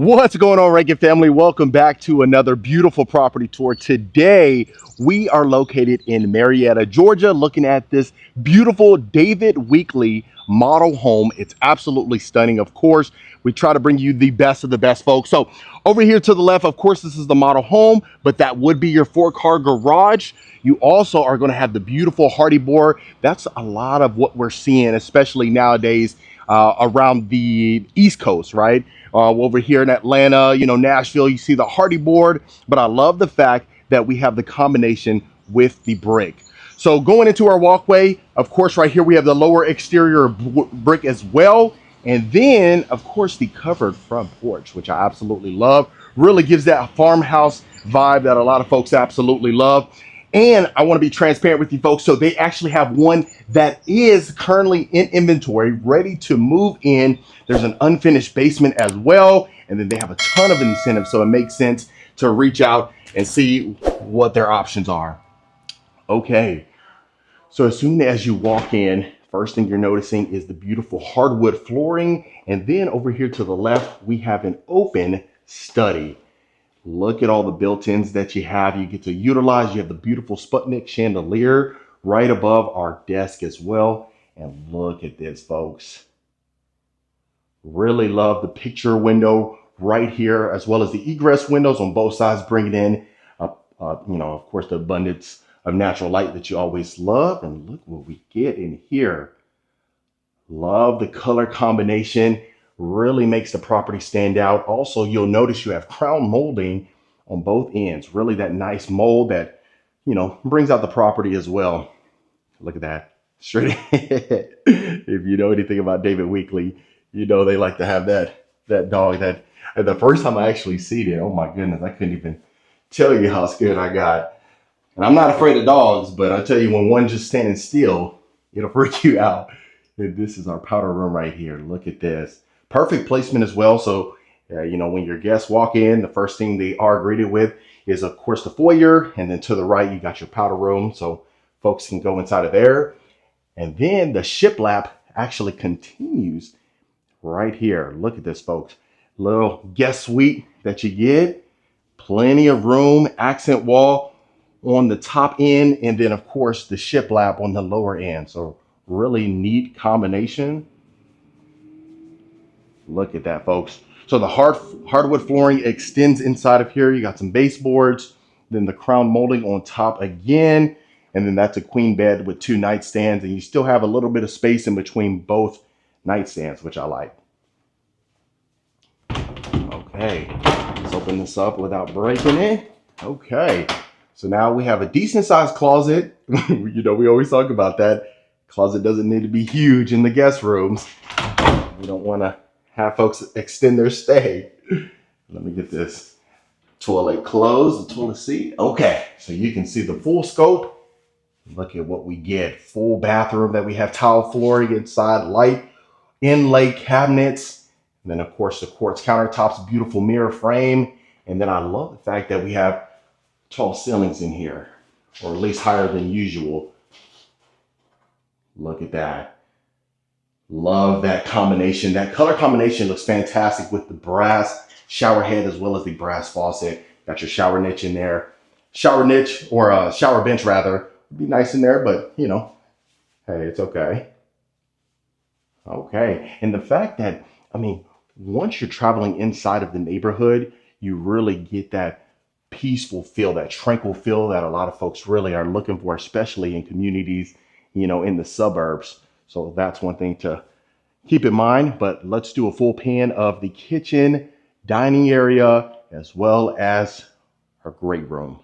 What's going on, Rankin family? Welcome back to another beautiful property tour. Today, we are located in Marietta, Georgia, looking at this beautiful David Weekley model home. It's absolutely stunning. Of course, we try to bring you the best of the best, folks. So over here to the left, of course, this is the model home, but that would be your 4-car garage. You also are going to have the beautiful Hardy board. That's a lot of what we're seeing, especially nowadays around the East Coast, right? Over here in Atlanta, Nashville, you see the Hardy board, but I love the fact that we have the combination with the brick. So going into our walkway, of course, right here we have the lower exterior brick as well. And then, of course, the covered front porch, which I absolutely love. Really gives that farmhouse vibe that a lot of folks absolutely love. And I want to be transparent with you folks. So they actually have one that is currently in inventory, ready to move in. There's an unfinished basement as well. And then they have a ton of incentives. So it makes sense to reach out and see what their options are. Okay. So as soon as you walk in, first thing you're noticing is the beautiful hardwood flooring. And then over here to the left, we have an open study. Look at all the built-ins that you have. You get to utilize. You have the beautiful Sputnik chandelier right above our desk as well. And look at this, folks. Really love the picture window right here, as well as the egress windows on both sides, bringing in, of course, the abundance of natural light that you always love. And look what we get in here. Love the color combination. Really makes the property stand out. Also, you'll notice you have crown molding on both ends. Really that nice mold that, brings out the property as well. Look at that. Straight ahead. If you know anything about David Weekley, they like to have that dog that the first time I actually seen it, oh my goodness, I couldn't even tell you how scared I got. And I'm not afraid of dogs, but I tell you, when one just standing still, it'll freak you out. And this is our powder room right here. Look at this. Perfect placement as well. So, when your guests walk in, the first thing they are greeted with is, of course, the foyer. And then to the right, you got your powder room. So folks can go inside of there. And then the shiplap actually continues right here. Look at this, folks. Little guest suite that you get. Plenty of room, accent wall on the top end. And then, of course, the shiplap on the lower end. So really neat combination. Look at that, folks. So the hardwood flooring extends inside of here. You got some baseboards, then the crown molding on top again. And then that's a queen bed with 2 nightstands. And you still have a little bit of space in between both nightstands, which I like. Okay, let's open this up without breaking it. Okay, so now we have a decent sized closet. We always talk about that. Closet doesn't need to be huge in the guest rooms. We don't want to have folks extend their stay. Let me get this toilet closed, the toilet seat. Okay, so you can see the full scope. Look at what we get. Full bathroom that we have tile flooring inside, light inlay cabinets. And then, of course, the quartz countertops, beautiful mirror frame. And then I love the fact that we have tall ceilings in here, or at least higher than usual. Look at that. Love that combination. That color combination looks fantastic with the brass shower head as well as the brass faucet. Got your shower niche in there. Shower niche, or a shower bench rather, would be nice in there, but hey, it's okay. Okay. And the fact that, once you're traveling inside of the neighborhood, you really get that peaceful feel, that tranquil feel that a lot of folks really are looking for, especially in communities, in the suburbs. So that's one thing to keep in mind, but let's do a full pan of the kitchen, dining area, as well as her great room.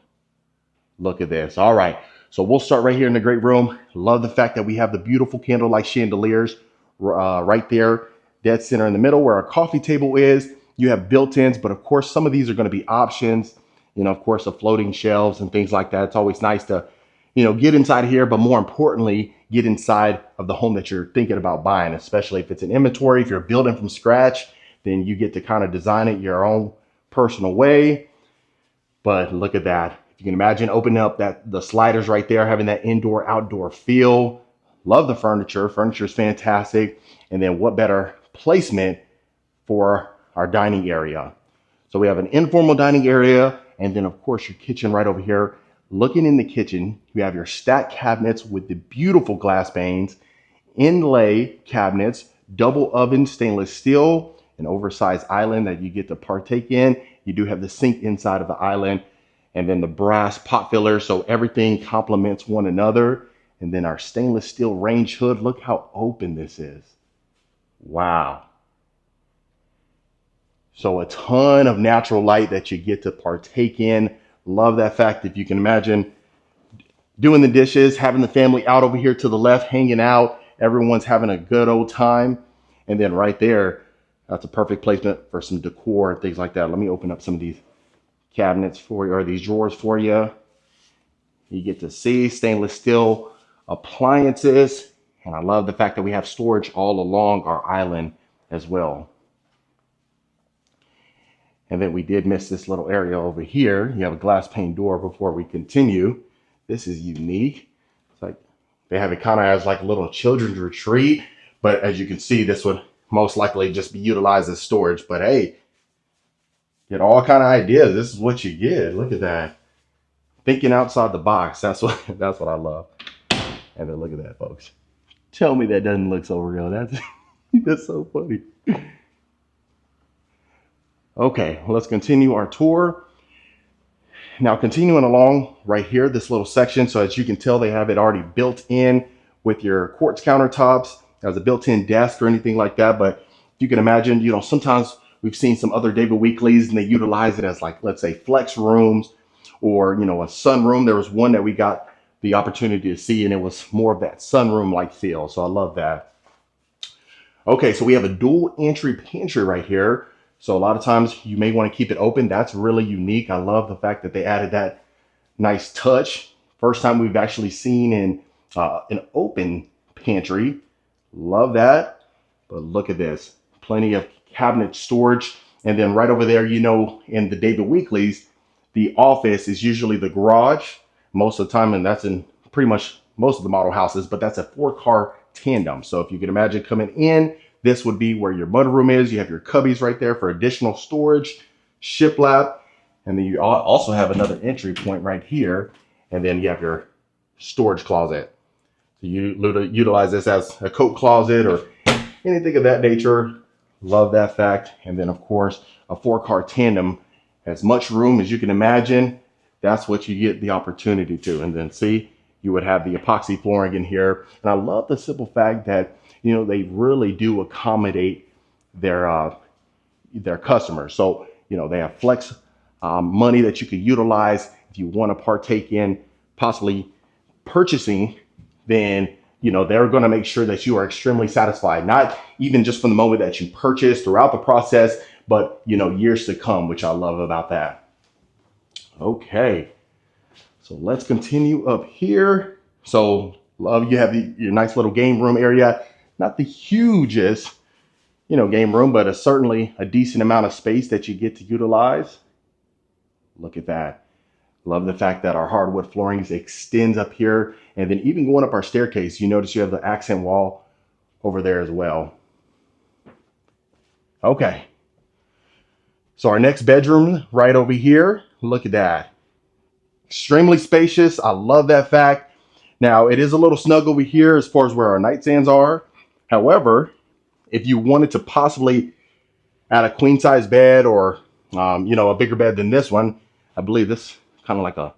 Look at this. All right. So we'll start right here in the great room. Love the fact that we have the beautiful candlelight chandeliers right there, dead center in the middle where our coffee table is. You have built-ins, but of course, some of these are going to be options, of course, the floating shelves and things like that. It's always nice to get inside here, but more importantly, get inside of the home that you're thinking about buying, especially if it's an inventory. If you're building from scratch, then you get to kind of design it your own personal way. But look at that. If you can imagine opening up the sliders right there, having that indoor outdoor feel. Love the furniture. Furniture is fantastic. And then what better placement for our dining area? So we have an informal dining area, and then of course your kitchen right over here. Looking in the kitchen, you have your stacked cabinets with the beautiful glass panes, inlay cabinets, double oven stainless steel, an oversized island that you get to partake in. You do have the sink inside of the island, and then the brass pot filler, so everything complements one another. And then our stainless steel range hood. Look how open this is. Wow. So a ton of natural light that you get to partake in. Love that fact. If you can imagine doing the dishes, having the family out over here to the left, hanging out, everyone's having a good old time. And then right there, that's a perfect placement for some decor and things like that. Let me open up some of these cabinets for you, or these drawers for you. You get to see stainless steel appliances. And I love the fact that we have storage all along our island as well. And then we did miss this little area over here. You have a glass pane door before we continue. This is unique. It's like they have it kind of as like a little children's retreat. But as you can see, this would most likely just be utilized as storage. But hey, get all kind of ideas. This is what you get. Look at that. Thinking outside the box. That's what I love. And then look at that, folks. Tell me that doesn't look so real. That's so funny. Okay, let's continue our tour. Now, continuing along right here, this little section. So as you can tell, they have it already built in with your quartz countertops as a built-in desk or anything like that. But you can imagine, sometimes we've seen some other David Weekleys and they utilize it as like, let's say, flex rooms or, a sunroom. There was one that we got the opportunity to see and it was more of that sunroom-like feel. So I love that. Okay, so we have a dual entry pantry right here. So a lot of times you may want to keep it open. That's really unique. I love the fact that they added that nice touch. First time we've actually seen in an open pantry. Love that. But look at this. Plenty of cabinet storage. And then right over there, in the David Weekleys, the office is usually the garage most of the time. And that's in pretty much most of the model houses. But that's a 4-car tandem. So if you can imagine coming in, this would be where your mudroom is. You have your cubbies right there for additional storage, shiplap, and then you also have another entry point right here. And then you have your storage closet. So you utilize this as a coat closet or anything of that nature. Love that fact. And then of course, a 4-car tandem, as much room as you can imagine. That's what you get the opportunity to. And then see, you would have the epoxy flooring in here. And I love the simple fact that they really do accommodate their customers. So, they have flex money that you could utilize if you want to partake in possibly purchasing, then, they're going to make sure that you are extremely satisfied, not even just from the moment that you purchase throughout the process, but, years to come, which I love about that. Okay, so let's continue up here. So love you have your nice little game room area. Not the hugest, game room, but certainly a decent amount of space that you get to utilize. Look at that. Love the fact that our hardwood flooring extends up here. And then even going up our staircase, you notice you have the accent wall over there as well. Okay. So our next bedroom right over here. Look at that. Extremely spacious. I love that fact. Now, it is a little snug over here as far as where our nightstands are. However, if you wanted to possibly add a queen size bed or, a bigger bed than this one, I believe this kind of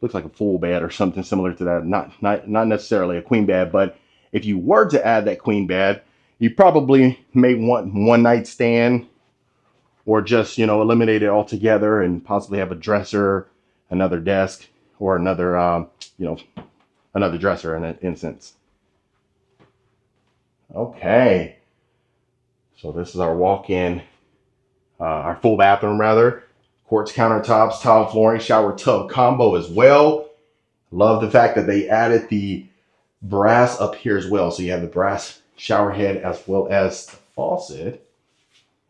looks like a full bed or something similar to that. Not necessarily a queen bed, but if you were to add that queen bed, you probably may want one nightstand or just, eliminate it altogether and possibly have a dresser, another desk, or another, another dresser in an instance. Okay, so this is our walk-in, our full bathroom rather. Quartz countertops, tile flooring, shower tub combo as well. Love the fact that they added the brass up here as well. So you have the brass shower head as well as the faucet.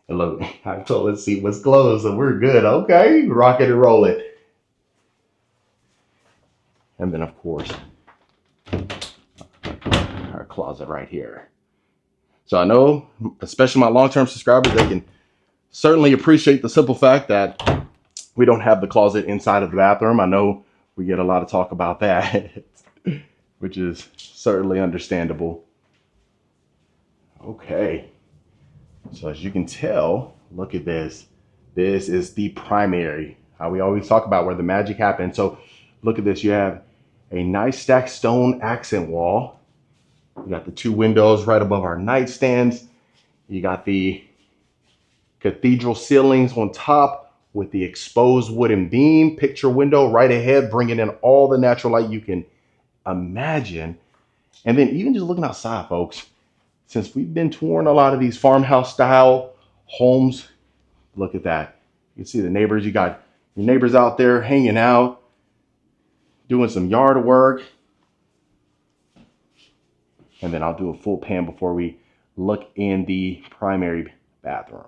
And look, I told let's see what's closed, so we're good. Okay, rock it and roll it. And then of course, our closet right here. So I know, especially my long-term subscribers, they can Certainly appreciate the simple fact that we don't have the closet inside of the bathroom. I know we get a lot of talk about that, which is certainly understandable. Okay, so as you can tell, look at this. This is the primary. How we always talk about where the magic happens. So look at this. You have a nice stacked stone accent wall. You got the two windows right above our nightstands. You got the cathedral ceilings on top with the exposed wooden beam, picture window right ahead, bringing in all the natural light you can imagine. And then even just looking outside, folks, since we've been touring a lot of these farmhouse style homes, look at that. You can see the neighbors. You got your neighbors out there hanging out, doing some yard work. And then I'll do a full pan before we look in the primary bathroom.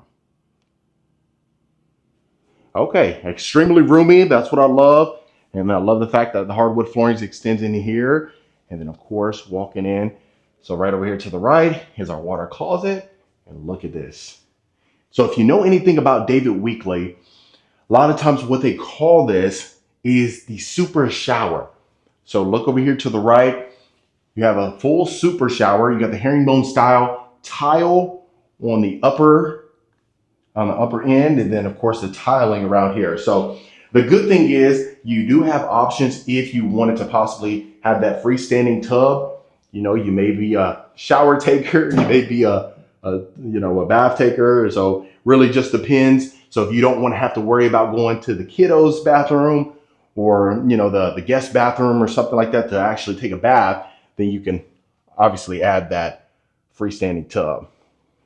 Okay, extremely roomy. That's what I love. And I love the fact that the hardwood flooring extends in here. And then, of course, walking in. So right over here to the right is our water closet. And look at this. So if you know anything about David Weekley, a lot of times what they call this is the super shower. So look over here to the right. You have a full super shower. You got the herringbone style tile on the upper end, and then of course the tiling around here. So the good thing is you do have options if you wanted to possibly have that freestanding tub. You know, you may be a shower taker, you may be a bath taker. So really just depends. So if you don't want to have to worry about going to the kiddos bathroom or the guest bathroom or something like that to actually take a bath, then you can obviously add that freestanding tub,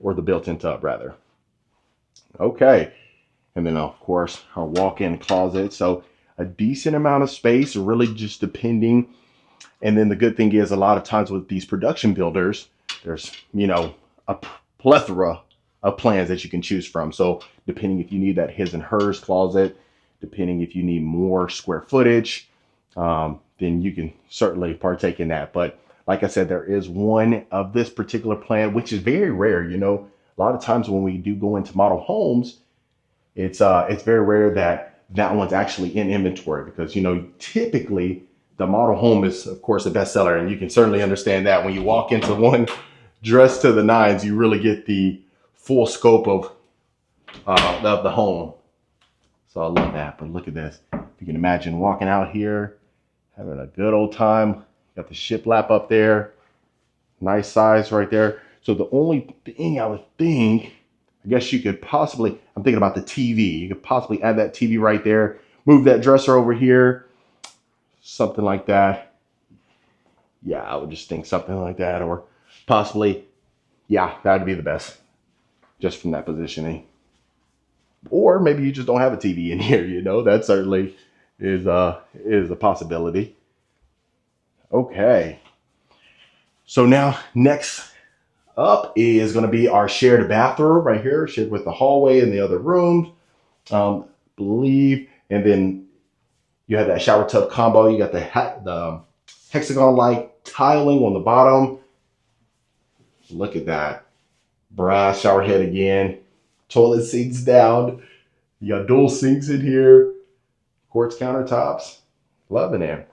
or the built-in tub rather. Okay, and then of course our walk-in closet. So a decent amount of space, really just depending. And then the good thing is a lot of times with these production builders, there's a plethora of plans that you can choose from. So depending if you need that his and hers closet, depending if you need more square footage, then you can certainly partake in that. But like I said, there is one of this particular plan, which is very rare. A lot of times when we do go into model homes, it's very rare that one's actually in inventory because, typically the model home is, of course, a bestseller. And you can certainly understand that when you walk into one dressed to the nines, you really get the full scope of the home. So I love that. But look at this. If you can imagine walking out here, having a good old time. Got the shiplap up there. Nice size right there. So the only thing I would think, I guess you could possibly, I'm thinking about the TV. You could possibly add that TV right there. Move that dresser over here. Something like that. Yeah, I would just think something like that. Or possibly, yeah, that would be the best. Just from that positioning. Or maybe you just don't have a TV in here, that certainly is a possibility. Okay. So now next up is going to be our shared bathroom right here, shared with the hallway and the other rooms, believe. And then you have that shower tub combo. You got the hexagon-like tiling on the bottom. Look at that. Brass shower head again. Toilet seats down. You got dual sinks in here. Quartz countertops. Loving it.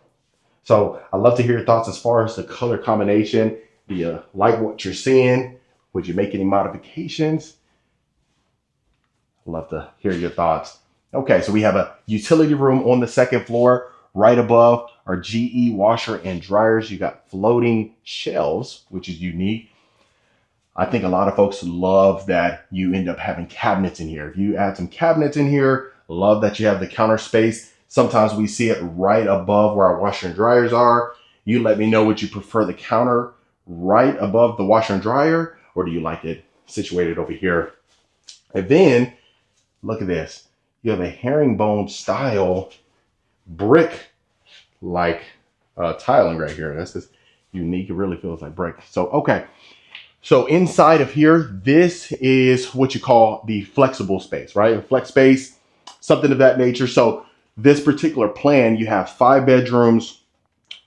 So I'd love to hear your thoughts as far as the color combination. Do you like what you're seeing? Would you make any modifications? I'd love to hear your thoughts. Okay, so we have a utility room on the second floor. Right above our GE washer and dryers. You got floating shelves, which is unique. I think a lot of folks love that you end up having cabinets in here. If you add some cabinets in here, love that you have the counter space. Sometimes we see it right above where our washer and dryers are. You let me know, would you prefer the counter right above the washer and dryer, or do you like it situated over here? And then look at this. You have a herringbone style brick like tiling right here. That's just unique. It really feels like brick. So, okay. So inside of here, this is what you call the flexible space, right? A flex space, something of that nature. So this particular plan, you have 5 bedrooms,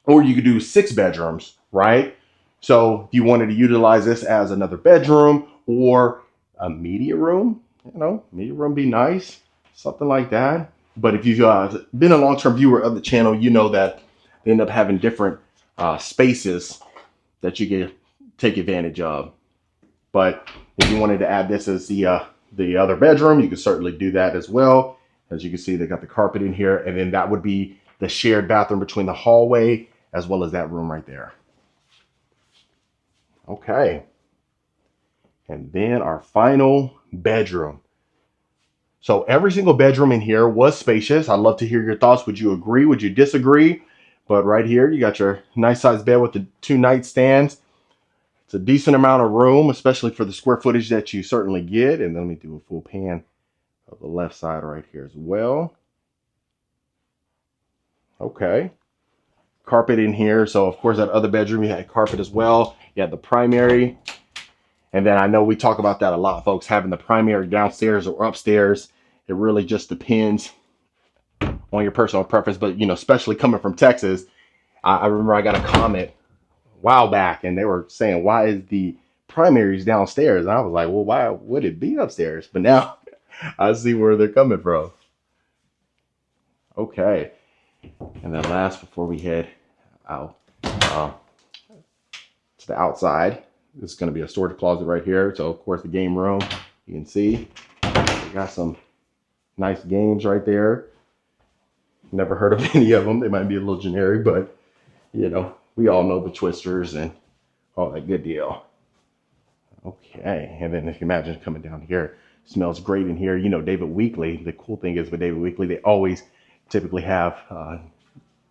or you could do 6 bedrooms, right? So if you wanted to utilize this as another bedroom or a media room, You know, media room be nice, something like that. But if you've been a long-term viewer of the channel, you know that they end up having different spaces that you can take advantage of. But if you wanted to add this as the other bedroom, you could certainly do that as well. As you can see, they got the carpet in here, and then that would be the shared bathroom between the hallway as well as that room right there. Okay. And then our final bedroom. So every single bedroom in here was spacious. I'd love to hear your thoughts. Would you agree? Would you disagree? But right here, you got your nice sized bed with the 2 nightstands. It's a decent amount of room, especially for the square footage that you certainly get. And let me do a full pan of the left side right here as well. Okay. Carpet in here. So of course that other bedroom, you had carpet as well. You had the primary. And then I know we talk about that a lot, folks, having the primary downstairs or upstairs. It really just depends on your personal preference. But, you know, especially coming from Texas, I remember I got a comment a while back and they were saying, why is the primaries downstairs? And I was like, well, why would it be upstairs? But now I see where they're coming from. Okay. And then last, before we head out to the outside, this is going to be a storage closet right here. So, of course, the game room, you can see we got some nice games right there. Never heard of any of them. They might be a little generic, but, you know, we all know the Twisters and all that good deal. Okay. And then if you imagine coming down here, it smells great in here. You know, David Weekley, the cool thing is with David Weekley, they always typically have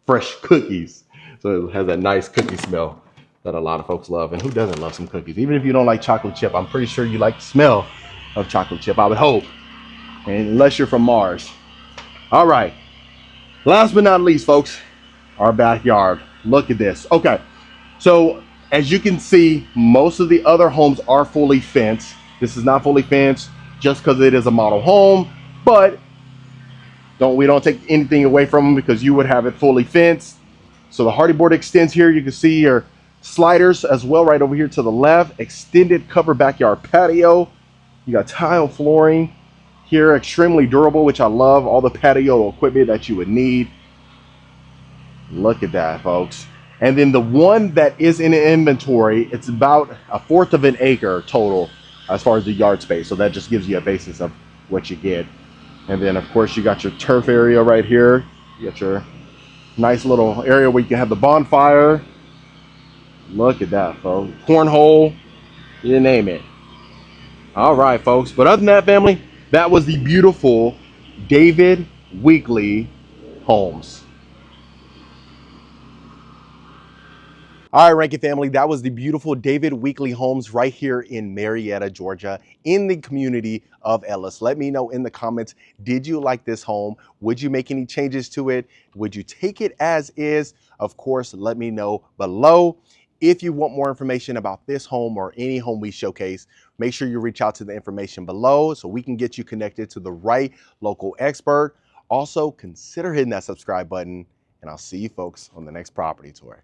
fresh cookies. So it has that nice cookie smell that a lot of folks love. And who doesn't love some cookies? Even if you don't like chocolate chip, I'm pretty sure you like the smell of chocolate chip, I would hope. And unless you're from Mars. All right. Last but not least, folks, our backyard. Look at this. Okay. So as you can see, most of the other homes are fully fenced. This is not fully fenced just because it is a model home, but we don't take anything away from them because you would have it fully fenced. So the hardy board extends here. You can see your sliders as well right over here to the left. Extended cover backyard patio. You got tile flooring here, extremely durable, which I love. All the patio equipment that you would need. Look at that, folks. And then the one that is in inventory, it's about 1/4 of an acre total as far as the yard space. So that just gives you a basis of what you get. And then of course you got your turf area right here. You got your nice little area where you can have the bonfire. Look at that, folks. Cornhole, you name it. All right, folks. But other than that, family, that was the beautiful David Weekley Homes. All right, Rankin family, that was the beautiful David Weekley Homes right here in Marietta, Georgia, in the community of Ellis. Let me know in the comments, did you like this home? Would you make any changes to it? Would you take it as is? Of course, let me know below. If you want more information about this home or any home we showcase, make sure you reach out to the information below so we can get you connected to the right local expert. Also, consider hitting that subscribe button, and I'll see you folks on the next property tour.